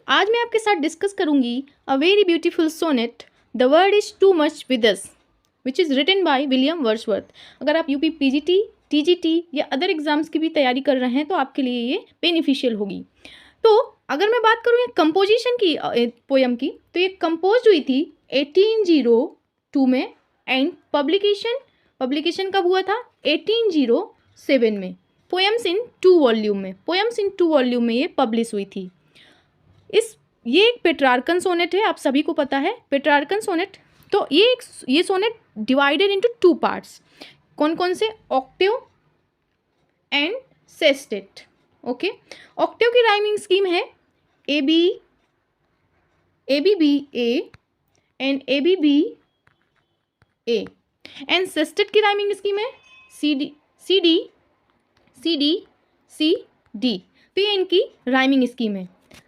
आज मैं आपके साथ डिस्कस करूंगी a very beautiful sonnet the world is too much with us which is written by William Wordsworth. अगर आप यूपी पीजीटी टीजीटी या अदर एग्जाम्स की भी तैयारी कर रहे हैं तो आपके लिए ये बेनिफिशियल होगी। तो अगर मैं बात करूँ ये कंपोजिशन की पोयम की, तो ये कंपोज हुई थी 1802 में एंड पब्लिकेशन कब हुआ था 1807 में। पोएम्स इन टू वॉल्यूम में ये पब्लिश हुई थी। ये एक पेट्रार्कन सोनेट है, आप सभी को पता है पेट्रार्कन सोनेट। तो ये sonnet divided into two parts. कौन कौन से? Octave and sestet. Okay, octave की राइमिंग स्कीम है A B B A and A B B A and sestet की राइमिंग स्कीम है C D C D C D C D. तो ये इनकी राइमिंग स्कीम है,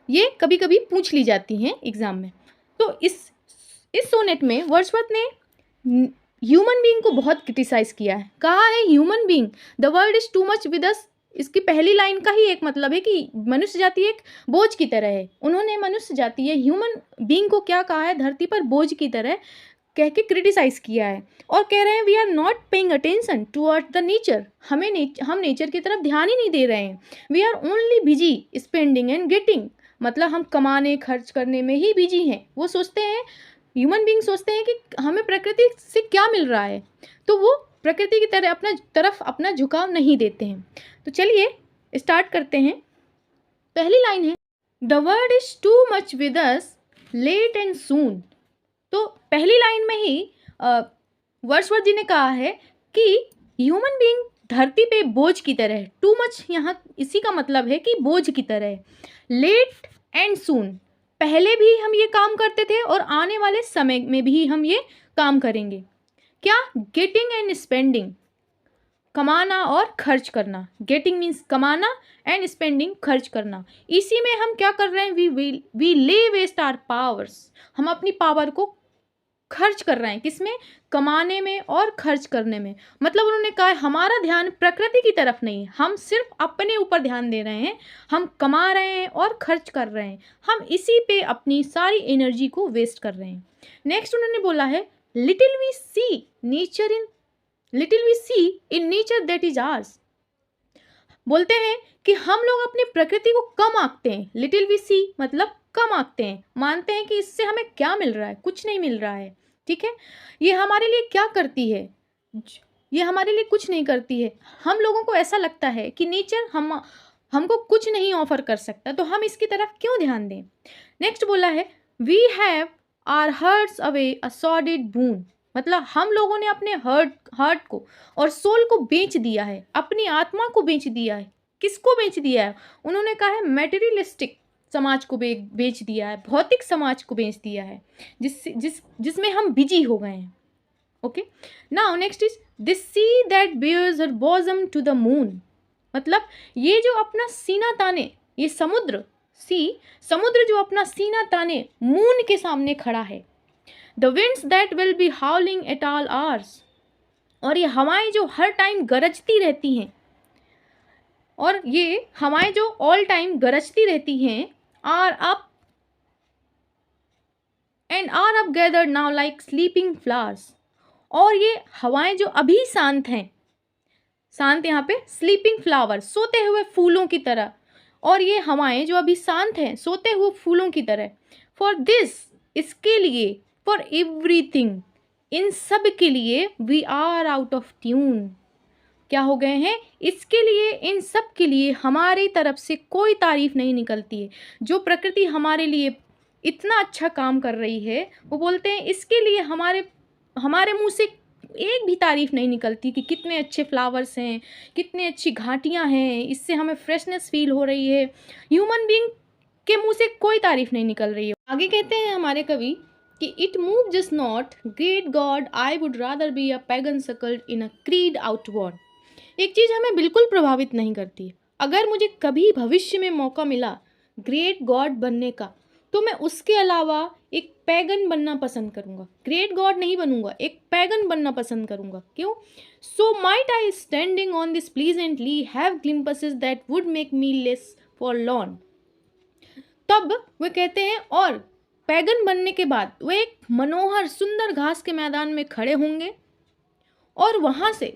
ये कभी कभी पूछ ली जाती हैं एग्जाम में। तो इस सोनेट में वर्ड्सवर्थ ने ह्यूमन बीइंग को बहुत क्रिटिसाइज किया है। कहा है human being the world is too much with अस। इसकी पहली लाइन का ही एक मतलब है कि मनुष्य जाति एक बोझ की तरह है। उन्होंने मनुष्य जाति है ह्यूमन बीइंग को क्या कहा है? धरती पर बोझ की तरह कह के क्रिटिसाइज किया है और कह रहे हैं we are not paying attention toward the nature. हम नेचर की तरफ ध्यान ही नहीं दे रहे हैं। We are only busy spending and getting, मतलब हम कमाने खर्च करने में ही बिजी हैं। वो सोचते हैं, ह्यूमन बीइंग सोचते हैं कि हमें प्रकृति से क्या मिल रहा है, तो वो प्रकृति की तरफ अपना झुकाव नहीं देते हैं। तो चलिए स्टार्ट करते हैं। पहली लाइन है the world is too much with us late and soon. तो पहली लाइन में ही वर्ड्सवर्थ जी ने कहा है कि ह्यूमन बीइंग धरती पे बोझ की तरह है। टू मच यहाँ इसी का मतलब है कि बोझ की तरह है। लेट एंड सून, पहले भी हम ये काम करते थे और आने वाले समय में भी हम ये काम करेंगे। क्या? गेटिंग एंड स्पेंडिंग, कमाना और खर्च करना। गेटिंग मीन्स कमाना एंड स्पेंडिंग खर्च करना। इसी में हम क्या कर रहे हैं? वी ले वेस्ट आवर पावर्स। हम अपनी पावर को खर्च कर रहे हैं, किसमें? कमाने में और खर्च करने में। मतलब उन्होंने कहा हमारा ध्यान प्रकृति की तरफ नहीं है, हम सिर्फ अपने ऊपर ध्यान दे रहे हैं। हम कमा रहे हैं और खर्च कर रहे हैं, हम इसी पे अपनी सारी एनर्जी को वेस्ट कर रहे हैं। नेक्स्ट उन्होंने बोला है little we see in nature that is ours. बोलते हैं कि हम लोग अपनी प्रकृति को कम आंकते हैं। लिटिल वी सी मतलब कम आंकते हैं, मानते हैं कि इससे हमें क्या मिल रहा है, कुछ नहीं मिल रहा है। ठीक है, ये हमारे लिए क्या करती है? ये हमारे लिए कुछ नहीं करती है। हम लोगों को ऐसा लगता है कि नेचर हमको कुछ नहीं ऑफर कर सकता, तो हम इसकी तरफ क्यों ध्यान दें। नेक्स्ट बोला है we have our hearts away a sordid boon. मतलब हम लोगों ने अपने हर्ट को और सोल को बेच दिया है, अपनी आत्मा को बेच दिया है। किसको बेच दिया है? उन्होंने कहा है मेटेरियलिस्टिक समाज को बेच दिया है, भौतिक समाज को बेच दिया है, जिसमें हम बिजी हो गए हैं। Okay, now next is this sea that bares her bosom to the moon. मतलब ये जो अपना सीना ताने, ये समुद्र जो अपना सीना ताने मून के सामने खड़ा है। The winds that will be हाउलिंग at all hours. और ये हवाएं जो हर टाइम गरजती रहती हैं, और ये हवाएं जो ऑल टाइम गरजती रहती हैं are up gathered now like sleeping flowers. और ये हवाएं जो अभी शांत हैं, शांत यहाँ पे स्लीपिंग फ्लावर, सोते हुए फूलों की तरह। और ये हवाएं जो अभी शांत हैं, सोते हुए फूलों की तरह। फॉर दिस, इसके लिए, फॉर एवरीथिंग, इन सब के लिए, we are out of tune. क्या हो गए हैं? इसके लिए, इन सब के लिए हमारी तरफ से कोई तारीफ नहीं निकलती है। जो प्रकृति हमारे लिए इतना अच्छा काम कर रही है, वो बोलते हैं इसके लिए हमारे मुंह से एक भी तारीफ नहीं निकलती कि कितने अच्छे फ्लावर्स हैं, कितनी अच्छी घाटियां हैं, इससे हमें फ्रेशनेस फील हो रही है। ह्यूमन बीइंग के मुंह से कोई तारीफ नहीं निकल रही है। आगे कहते हैं हमारे कवि कि it move just not great god I would rather be a pagan suckled in a creed outward. एक चीज़ हमें बिल्कुल प्रभावित नहीं करती। अगर मुझे कभी भविष्य में मौका मिला ग्रेट गॉड बनने का, तो मैं उसके अलावा एक पैगन बनना पसंद करूँगा। ग्रेट गॉड नहीं बनूंगा, एक पैगन बनना पसंद करूँगा। क्यों? So might I standing on this pleasantly have glimpses that would make me less forlorn. तब वे कहते हैं, और पैगन बनने के बाद वे एक मनोहर सुंदर घास के मैदान में खड़े होंगे और वहां से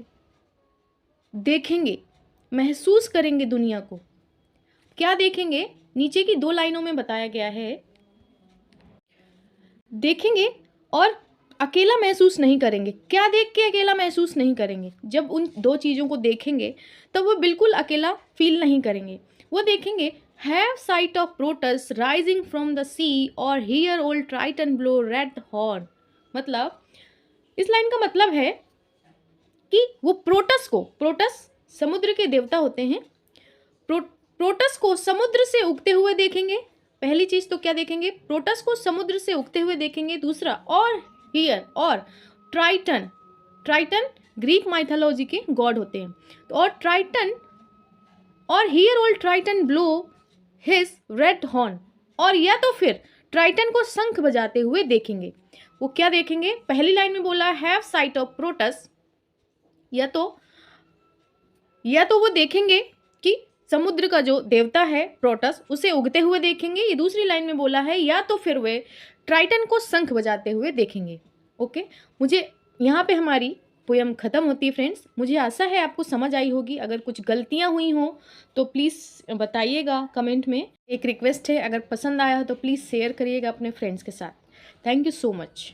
देखेंगे, महसूस करेंगे दुनिया को। क्या देखेंगे? नीचे की 2 लाइनों में बताया गया है, देखेंगे और अकेला महसूस नहीं करेंगे। क्या देख के अकेला महसूस नहीं करेंगे? जब उन 2 चीज़ों को देखेंगे तब वो बिल्कुल अकेला फील नहीं करेंगे। वो देखेंगे, have sight of Proteus rising from the sea और hear old Triton blow red horn. मतलब इस लाइन का मतलब है कि वो प्रोटस समुद्र के देवता होते हैं, प्रोटस को समुद्र से उगते हुए देखेंगे। पहली चीज तो क्या देखेंगे? प्रोटस को समुद्र से उगते हुए देखेंगे। दूसरा, और हियर, और ट्राइटन ग्रीक माइथोलॉजी के गॉड होते हैं। तो और ट्राइटन, और hear old Triton blow his red horn, और या तो फिर ट्राइटन को शंख बजाते हुए देखेंगे। वो क्या देखेंगे? पहली लाइन में बोला हैव साइट ऑफ प्रोटस, या तो वो देखेंगे कि समुद्र का जो देवता है प्रोटस, उसे उगते हुए देखेंगे। ये दूसरी लाइन में बोला है, या तो फिर वे ट्राइटन को शंख बजाते हुए देखेंगे। ओके, मुझे यहाँ पे हमारी पोयम ख़त्म होती है फ्रेंड्स। मुझे आशा है आपको समझ आई होगी। अगर कुछ गलतियाँ हुई हों तो प्लीज़ बताइएगा कमेंट में। एक रिक्वेस्ट है, अगर पसंद आया हो तो प्लीज़ शेयर करिएगा अपने फ्रेंड्स के साथ। Thank you so much.